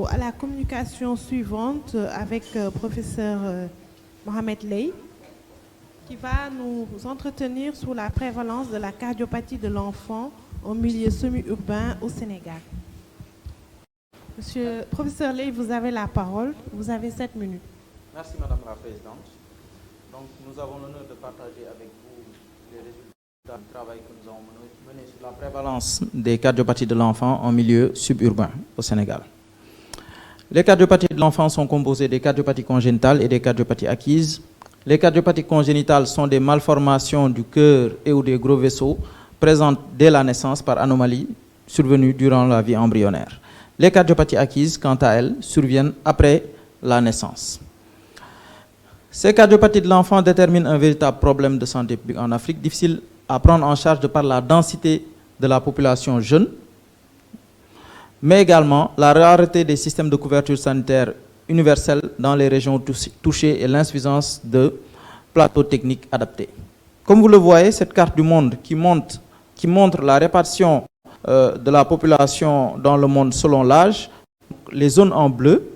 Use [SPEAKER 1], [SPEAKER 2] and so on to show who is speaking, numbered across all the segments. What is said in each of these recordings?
[SPEAKER 1] à la communication suivante avec professeur Mohamed Ley, qui va nous entretenir sur la prévalence de la cardiopathie de l'enfant au milieu semi-urbain au Sénégal. Monsieur professeur Ley, vous avez la parole. Vous avez 7 minutes.
[SPEAKER 2] Merci Madame la Présidente. Donc nous avons l'honneur de partager avec vous les résultats du travail que nous avons mené sur la prévalence des cardiopathies de l'enfant en milieu suburbain au Sénégal. Les cardiopathies de l'enfant sont composées des cardiopathies congénitales et des cardiopathies acquises. Les cardiopathies congénitales sont des malformations du cœur et ou des gros vaisseaux présentes dès la naissance par anomalie survenues durant la vie embryonnaire. Les cardiopathies acquises, quant à elles, surviennent après la naissance. Ces cardiopathies de l'enfant déterminent un véritable problème de santé publique en Afrique, difficile à prendre en charge de par la densité de la population jeune, mais également la rareté des systèmes de couverture sanitaire universelle dans les régions touchées et l'insuffisance de plateaux techniques adaptés. Comme vous le voyez, cette carte du monde qui montre la répartition de la population dans le monde selon l'âge, les zones en bleu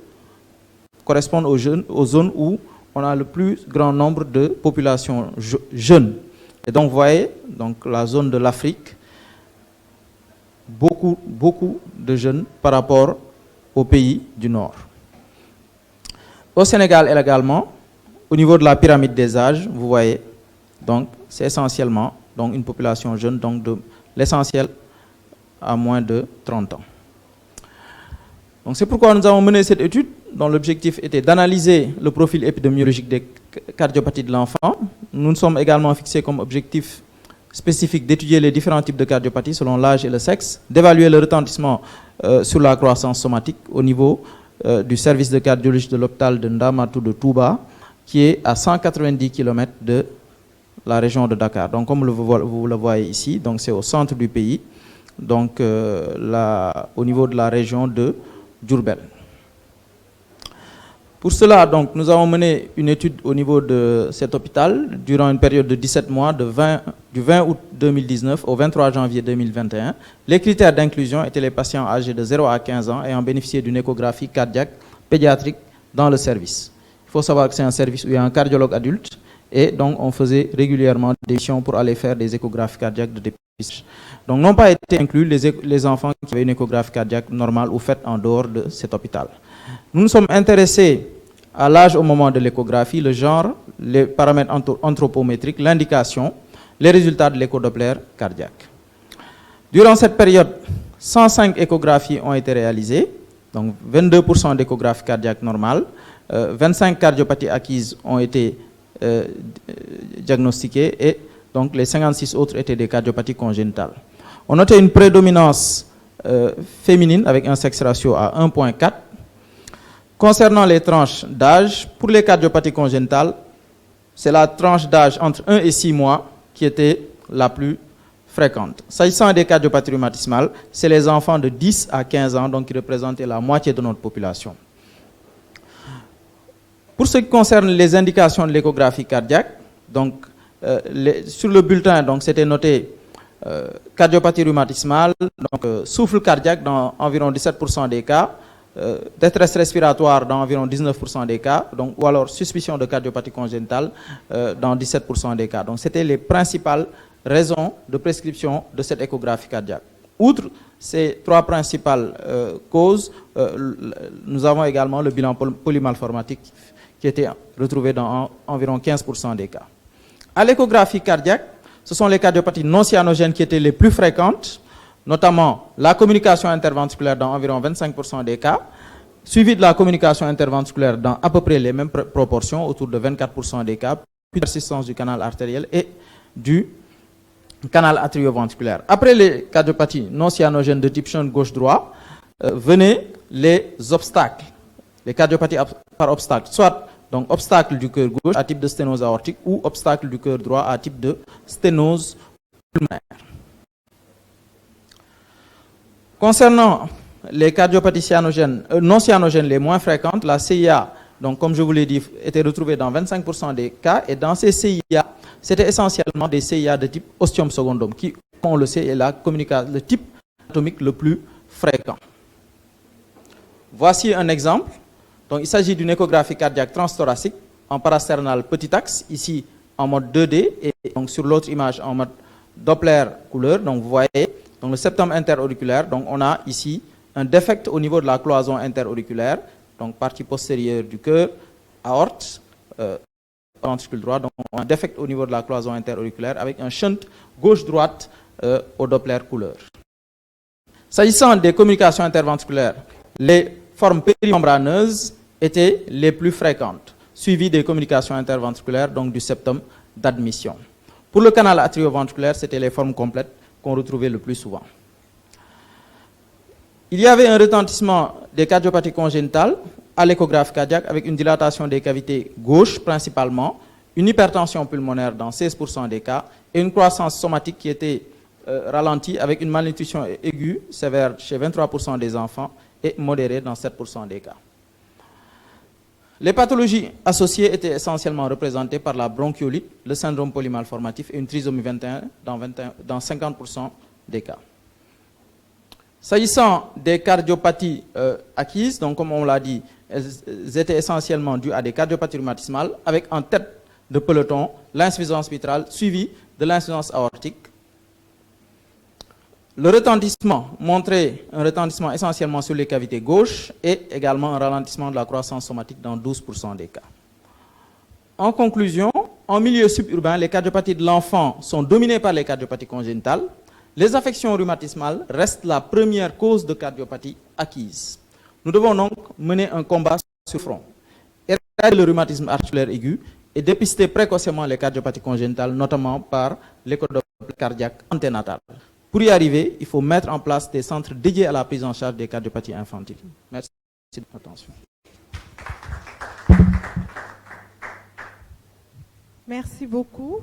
[SPEAKER 2] correspondent aux zones où on a le plus grand nombre de populations jeunes. Et donc, vous voyez, donc, la zone de l'Afrique, beaucoup de jeunes par rapport aux pays du Nord. Au Sénégal également, au niveau de la pyramide des âges, vous voyez, donc, c'est essentiellement donc, une population jeune, donc de l'essentiel à moins de 30 ans. Donc, c'est pourquoi nous avons mené cette étude dont l'objectif était d'analyser le profil épidémiologique des cardiopathies de l'enfant. Nous nous sommes également fixés comme objectif spécifique d'étudier les différents types de cardiopathies selon l'âge et le sexe, d'évaluer le retentissement sur la croissance somatique au niveau du service de cardiologie de l'hôpital de Ndamatou de Touba, qui est à 190 km de la région de Dakar. Donc, comme vous le voyez ici, donc c'est au centre du pays, donc au niveau de la région de Diourbel. Pour cela, donc, nous avons mené une étude au niveau de cet hôpital durant une période de 17 mois, du 20 août 2019 au 23 janvier 2021. Les critères d'inclusion étaient les patients âgés de 0 à 15 ans ayant bénéficié d'une échographie cardiaque pédiatrique dans le service. Il faut savoir que c'est un service où il y a un cardiologue adulte et donc on faisait régulièrement des missions pour aller faire des échographies cardiaques de dépistage. Donc n'ont pas été inclus les enfants qui avaient une échographie cardiaque normale ou faite en dehors de cet hôpital. Nous nous sommes intéressés à l'âge au moment de l'échographie, le genre, les paramètres anthropométriques, l'indication, les résultats de l'échodoppler cardiaque. Durant cette période, 105 échographies ont été réalisées, donc 22% d'échographies cardiaques normales, 25 cardiopathies acquises ont été diagnostiquées et donc les 56 autres étaient des cardiopathies congénitales. On notait une prédominance féminine avec un sexe ratio à 1,4. Concernant les tranches d'âge, pour les cardiopathies congénitales, c'est la tranche d'âge entre 1 et 6 mois qui était la plus fréquente. S'agissant des cardiopathies rhumatismales, c'est les enfants de 10 à 15 ans, donc qui représentaient la moitié de notre population. Pour ce qui concerne les indications de l'échographie cardiaque, donc, sur le bulletin, donc, c'était noté cardiopathie rhumatismale, donc, souffle cardiaque dans environ 17% des cas, détresse respiratoire dans environ 19% des cas, donc, ou alors suspicion de cardiopathie congénitale dans 17% des cas. Donc c'était les principales raisons de prescription de cette échographie cardiaque. Outre ces trois principales causes, nous avons également le bilan polymalformatique qui était retrouvé dans environ 15% des cas. À l'échographie cardiaque, ce sont les cardiopathies non cyanogènes qui étaient les plus fréquentes, notamment la communication interventriculaire dans environ 25% des cas, suivi de la communication interventriculaire dans à peu près les mêmes proportions, autour de 24% des cas, puis persistance du canal artériel et du canal atrioventriculaire. Après les cardiopathies non cyanogènes de type shunt gauche-droit, venaient les obstacles, les cardiopathies par obstacle, soit donc obstacle du cœur gauche à type de sténose aortique ou obstacle du cœur droit à type de sténose pulmonaire. Concernant les cardiopathies cyanogènes, non cyanogènes les moins fréquentes, la CIA, donc comme je vous l'ai dit, était retrouvée dans 25% des cas, et dans ces CIA, c'était essentiellement des CIA de type ostium secondum, qui, on le sait, est le type anatomique le plus fréquent. Voici un exemple. Donc, il s'agit d'une échographie cardiaque transthoracique en parasternal petit axe, ici en mode 2D, et donc sur l'autre image en mode Doppler couleur. Donc, vous voyez donc, le septum interauriculaire. Donc, on a ici un défect au niveau de la cloison interauriculaire, donc partie postérieure du cœur, aorte, ventricule droit. Donc, on a un défect au niveau de la cloison interauriculaire avec un shunt gauche-droite au Doppler couleur. S'agissant des communications interventriculaires, les formes périmembraneuses étaient les plus fréquentes, suivies des communications interventriculaires, donc du septum d'admission. Pour le canal atrioventriculaire, c'était les formes complètes qu'on retrouvait le plus souvent. Il y avait un retentissement des cardiopathies congénitales à l'échographie cardiaque avec une dilatation des cavités gauches principalement, une hypertension pulmonaire dans 16% des cas et une croissance somatique qui était ralentie avec une malnutrition aiguë sévère chez 23% des enfants et modérée dans 7% des cas. Les pathologies associées étaient essentiellement représentées par la bronchiolite, le syndrome polymalformatif et une trisomie 21 dans 50% des cas. S'agissant des cardiopathies acquises, donc comme on l'a dit, elles étaient essentiellement dues à des cardiopathies rhumatismales avec en tête de peloton l'insuffisance mitrale suivie de l'insuffisance aortique. Le retentissement montrait un retentissement essentiellement sur les cavités gauches et également un ralentissement de la croissance somatique dans 12% des cas. En conclusion, en milieu suburbain, les cardiopathies de l'enfant sont dominées par les cardiopathies congénitales. Les affections rhumatismales restent la première cause de cardiopathie acquise. Nous devons donc mener un combat sur front, éradiquer le rhumatisme articulaire aigu et dépister précocement les cardiopathies congénitales, notamment par l'échodoppler cardiaque anténatal. Pour y arriver, il faut mettre en place des centres dédiés à la prise en charge des cardiopathies infantiles. Merci de votre attention.
[SPEAKER 1] Merci beaucoup.